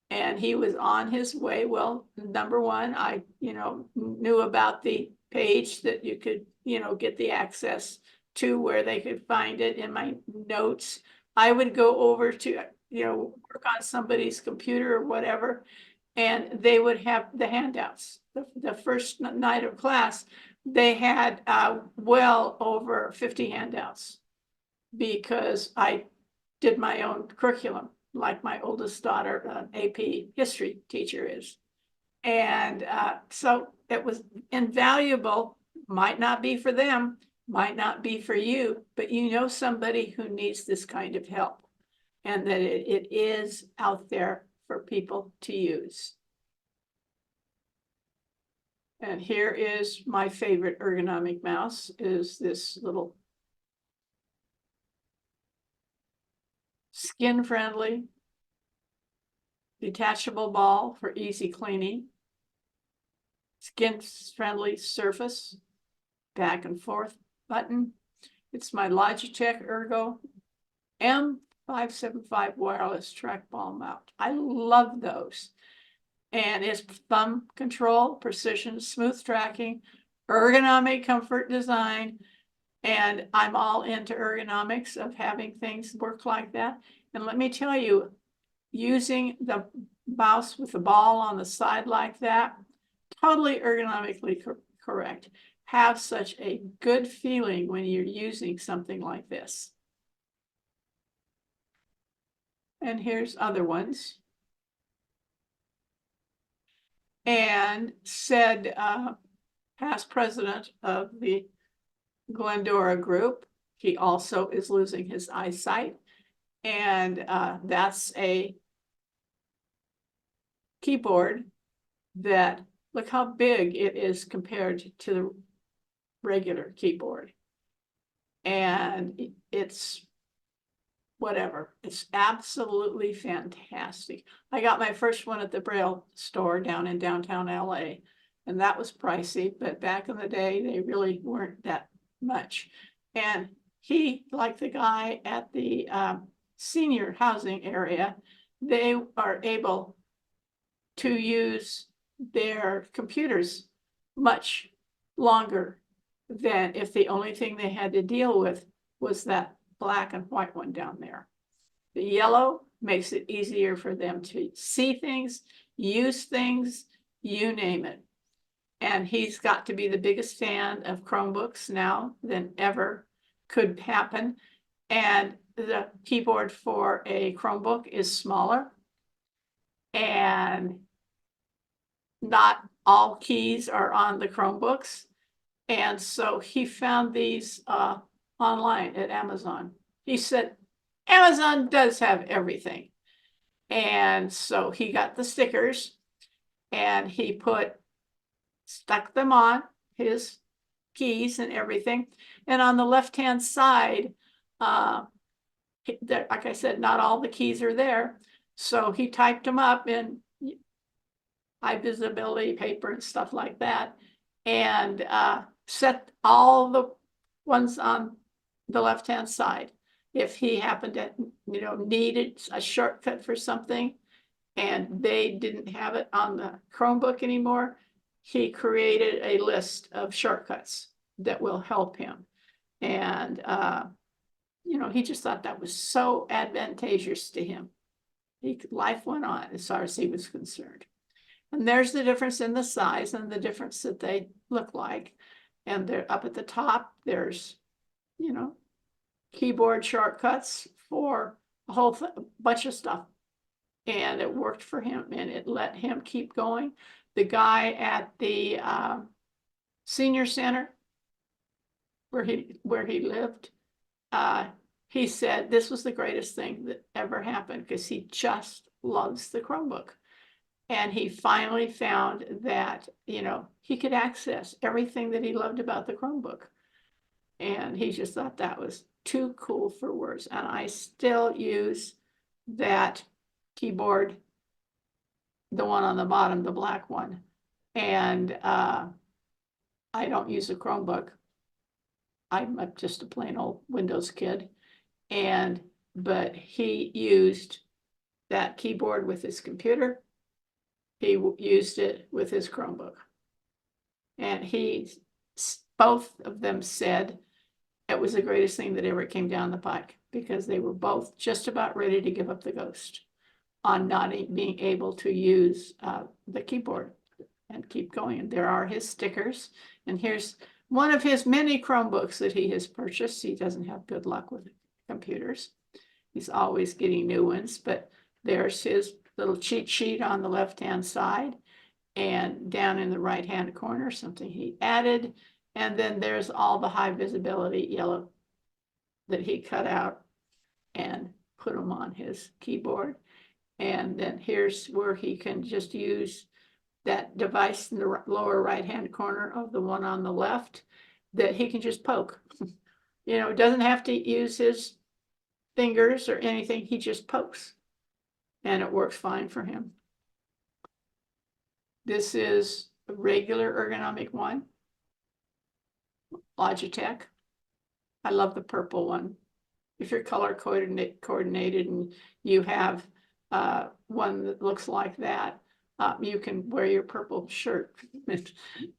and he was on his way. Well, number one, I knew about the page that you could get the access to where they could find it in my notes. I would go over to work on somebody's computer or whatever, and they would have the handouts. The first night of class, they had well over 50 handouts because I did my own curriculum, like my oldest daughter, AP history teacher is. And so it was invaluable. Might not be for them, might not be for you, but somebody who needs this kind of help, and that it is out there for people to use. And here is my favorite ergonomic mouse, is this little skin-friendly, detachable ball for easy cleaning, skin-friendly surface, back and forth button. It's my Logitech Ergo M575 wireless trackball mount. I love those. And it's thumb control, precision, smooth tracking, ergonomic comfort design. And I'm all into ergonomics of having things work like that. And let me tell you, using the mouse with the ball on the side like that, totally ergonomically correct. Have such a good feeling when you're using something like this. And here's other ones. And said past president of the Glendora group, he also is losing his eyesight, and that's a keyboard that, look how big it is compared to the regular keyboard, and it's whatever. It's absolutely fantastic. I got my first one at the Braille store down in downtown LA, and that was pricey, but back in the day, they really weren't that much. And he, like the guy at the senior housing area, they are able to use their computers much longer than if the only thing they had to deal with was that black and white one down there. The yellow makes it easier for them to see things, use things, you name it. And he's got to be the biggest fan of Chromebooks now than ever could happen. And the keyboard for a Chromebook is smaller. And not all keys are on the Chromebooks. And so he found these online at Amazon. He said, Amazon does have everything. And so he got the stickers and he stuck them on his keys and everything. And on the left-hand side, like I said, not all the keys are there. So he typed them up in high visibility paper and stuff like that, and set all the ones on the left-hand side. If he happened to, needed a shortcut for something and they didn't have it on the Chromebook anymore, he created a list of shortcuts that will help him. And, he just thought that was so advantageous to him. Life went on as far as he was concerned. And there's the difference in the size and the difference that they look like. And they're up at the top, there's, keyboard shortcuts for a whole bunch of stuff. And it worked for him and it let him keep going. The guy at the senior center where he lived, he said this was the greatest thing that ever happened because he just loves the Chromebook. And he finally found that, he could access everything that he loved about the Chromebook. And he just thought that was too cool for words. And I still use that keyboard, the one on the bottom, the black one. And I don't use a Chromebook. I'm just a plain old Windows kid. But he used that keyboard with his computer. He used it with his Chromebook. And both of them said it was the greatest thing that ever came down the pike because they were both just about ready to give up the ghost on not being able to use the keyboard and keep going. And there are his stickers. And here's one of his many Chromebooks that he has purchased. He doesn't have good luck with computers. He's always getting new ones, but there's his little cheat sheet on the left-hand side, and down in the right-hand corner, something he added. And then there's all the high visibility yellow that he cut out and put them on his keyboard. And then here's where he can just use that device in the lower right-hand corner of the one on the left that he can just poke. Doesn't have to use his fingers or anything. He just pokes and it works fine for him. This is a regular ergonomic one, Logitech. I love the purple one. If you're color coordinated and you have one that looks like that, you can wear your purple shirt and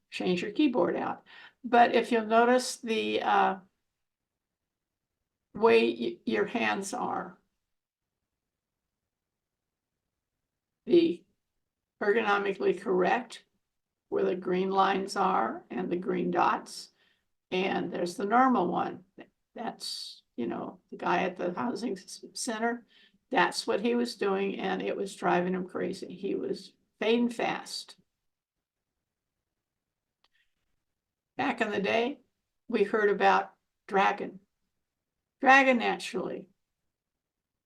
change your keyboard out. But if you'll notice the way your hands are, the ergonomically correct where the green lines are and the green dots. And there's the normal one. That's, the guy at the housing center. That's what he was doing, and it was driving him crazy. He was fading fast. Back in the day, we heard about Dragon naturally.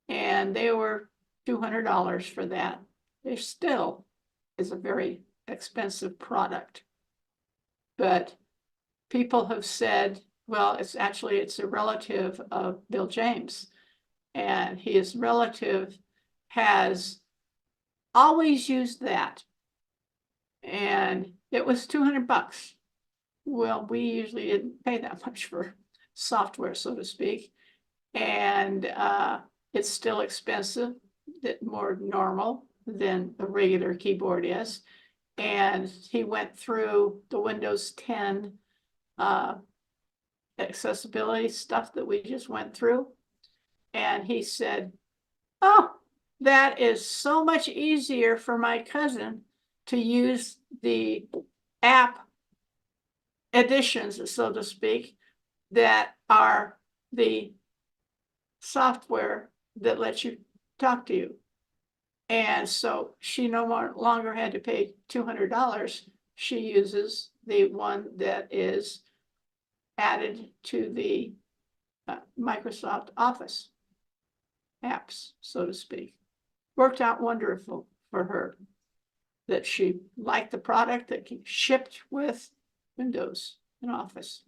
And they were $200 for that. There still is a very expensive product. But people have said, well, it's a relative of Bill James. And his relative has always used that. And it was $200. Well, we usually didn't pay that much for software, so to speak. And it's still expensive, more normal than a regular keyboard is. And he went through the Windows 10 accessibility stuff that we just went through. And he said, oh, that is so much easier for my cousin to use the app editions, so to speak, that are the software that lets you talk to you. And so she no longer had to pay $200. She uses the one that is added to the Microsoft Office apps, so to speak. Worked out wonderful for her, that she liked the product that shipped with Windows and Office.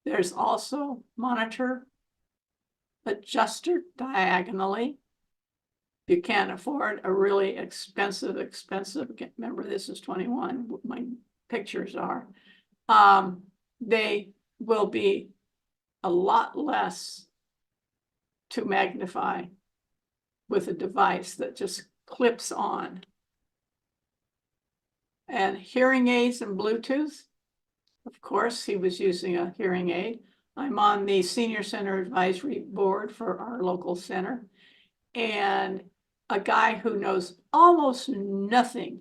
There's also monitor adjuster diagonally. If you can't afford a really expensive, remember this is 21, my pictures are, they will be a lot less to magnify with a device that just clips on. And hearing aids and Bluetooth, of course, he was using a hearing aid. I'm on the Senior Center Advisory Board for our local center. And a guy who knows almost nothing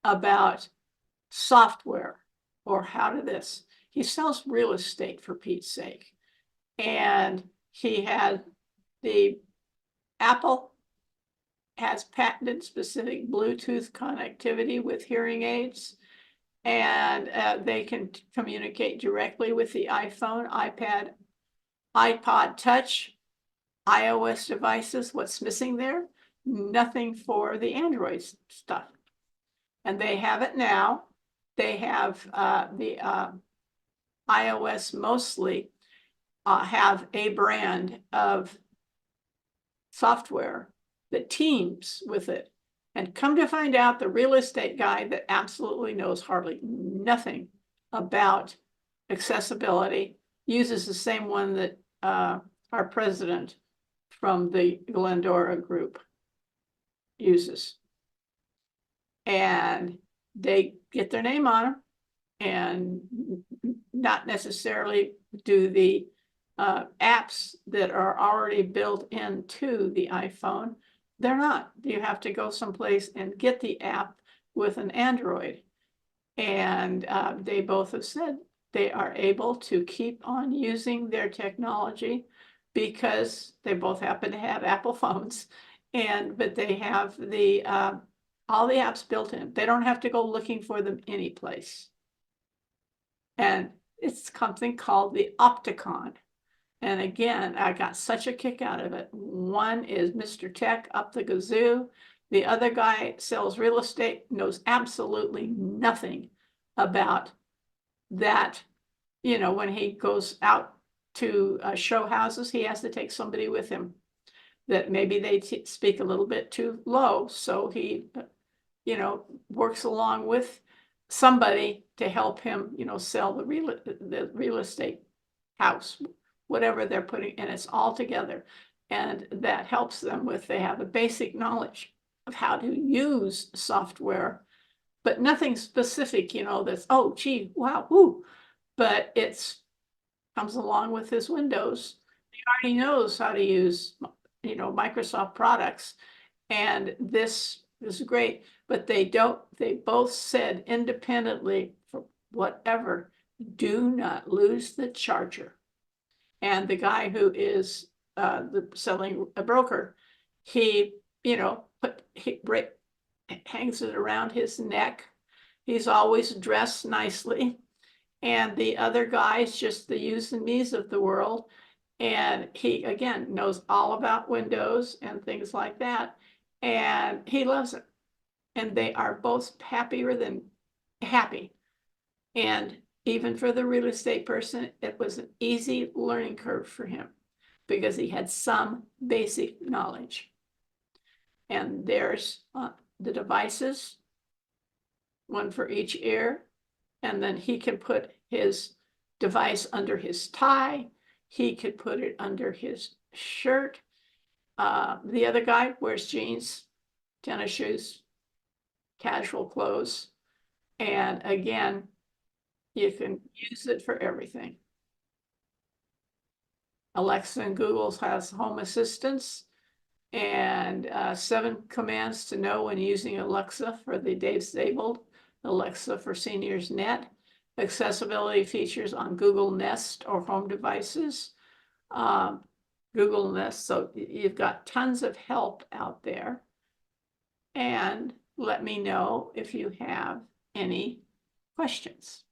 about software or how to this. He sells real estate, for Pete's sake. And he had the Apple has patented specific Bluetooth connectivity with hearing aids. And they can communicate directly with the iPhone, iPad, iPod Touch, iOS devices. What's missing there? Nothing for the Android stuff. And they have it now. They have the iOS mostly have a brand of software that teams with it. And come to find out, the real estate guy that absolutely knows hardly nothing about accessibility uses the same one that our president from the Glendora group uses. And they get their name on them and not necessarily do the apps that are already built into the iPhone. They're not. You have to go someplace and get the app with an Android. And they both have said they are able to keep on using their technology because they both happen to have Apple phones. But they have the all the apps built in. They don't have to go looking for them anyplace. And it's something called the Opticon. And again, I got such a kick out of it. One is Mr. Tech up the gazoo. The other guy sells real estate, knows absolutely nothing about that. You know, when he goes out to show houses, he has to take somebody with him that maybe they speak a little bit too low. So he, you know, works along with somebody to help him, you know, sell the real estate house, whatever they're putting, and it's all together. And that helps them with, they have a basic knowledge of how to use software, but nothing specific, you know, that's, oh, gee, wow, ooh. But it's comes along with his Windows. He already knows how to use, you know, Microsoft products. And this is great, but they both said independently, for whatever, do not lose the charger. And the guy who is selling a broker, he, you know, hangs it around his neck. He's always dressed nicely. And the other guy's just the yous and me's of the world. And he, again, knows all about Windows and things like that. And he loves it. And they are both happier than happy. And even for the real estate person, it was an easy learning curve for him because he had some basic knowledge. And there's the devices, one for each ear. And then he can put his device under his tie. He could put it under his shirt. The other guy wears jeans, tennis shoes, casual clothes. And again, you can use it for everything. Alexa and Google has home assistants and 7 commands to know when using Alexa for the disabled, Alexa for Seniors Net, accessibility features on Google Nest or home devices, Google Nest. So you've got tons of help out there. And let me know if you have any questions.